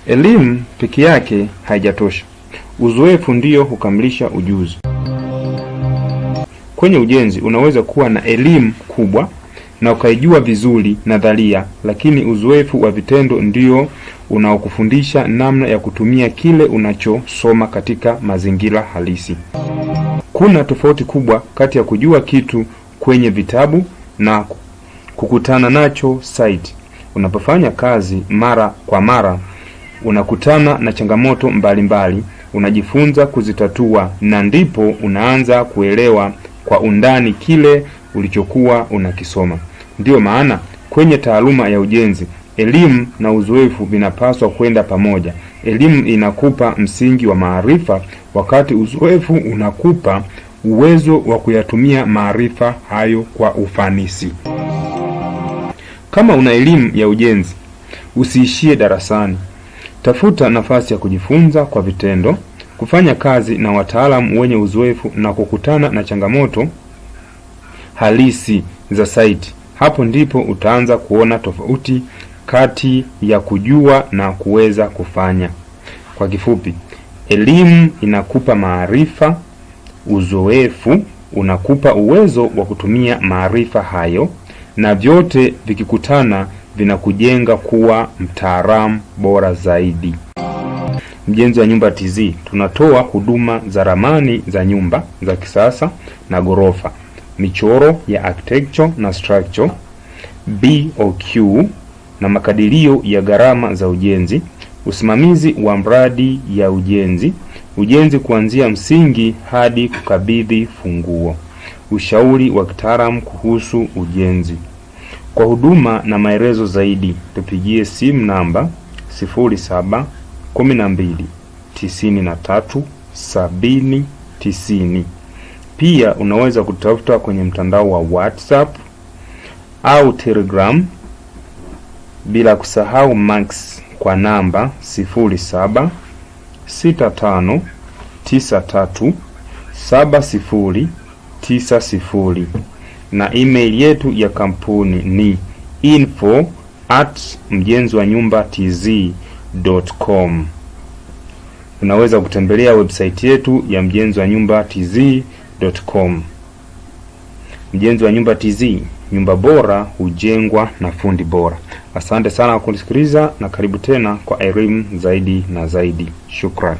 Elimu peke yake haijatosha. Uzoefu ndio hukamilisha ujuzi. Kwenye ujenzi unaweza kuwa na elimu kubwa na ukaijua vizuri nadharia, lakini uzoefu wa vitendo ndio unaokufundisha namna ya kutumia kile unachosoma katika mazingira halisi. Kuna tofauti kubwa kati ya kujua kitu kwenye vitabu na kukutana nacho site. Unapofanya kazi mara kwa mara, unakutana na changamoto mbalimbali, unajifunza kuzitatua, na ndipo unaanza kuelewa kwa undani kile ulichokuwa unakisoma. Ndiyo maana kwenye taaluma ya ujenzi, elimu na uzoefu vinapaswa kwenda pamoja. Elimu inakupa msingi wa maarifa, wakati uzoefu unakupa uwezo wa kuyatumia maarifa hayo kwa ufanisi. Kama una elimu ya ujenzi, usiishie darasani. Tafuta nafasi ya kujifunza kwa vitendo, kufanya kazi na wataalamu wenye uzoefu na kukutana na changamoto halisi za site. Hapo ndipo utaanza kuona tofauti kati ya kujua na kuweza kufanya. Kwa kifupi, elimu inakupa maarifa, uzoefu unakupa uwezo wa kutumia maarifa hayo, na vyote vikikutana vinakujenga kuwa mtaalamu bora zaidi. Mjenzi wa Nyumba TZ tunatoa huduma za ramani za nyumba za kisasa na ghorofa, michoro ya architecture na structure, BOQ na makadirio ya gharama za ujenzi, usimamizi wa mradi ya ujenzi, ujenzi kuanzia msingi hadi kukabidhi funguo, ushauri wa kitaalamu kuhusu ujenzi. Kwa huduma na maelezo zaidi, tupigie simu namba 0712937090. Pia unaweza kutafuta kwenye mtandao wa WhatsApp au Telegram, bila kusahau Max kwa namba 0765937090, na email yetu ya kampuni ni info@mjenziwanyumbatz.com. Unaweza kutembelea website yetu ya mjenziwanyumbatz.com. Mjenzi wa Nyumba TZ, nyumba bora hujengwa na fundi bora. Asante sana kwa kunisikiliza na karibu tena kwa elimu zaidi na zaidi. Shukrani.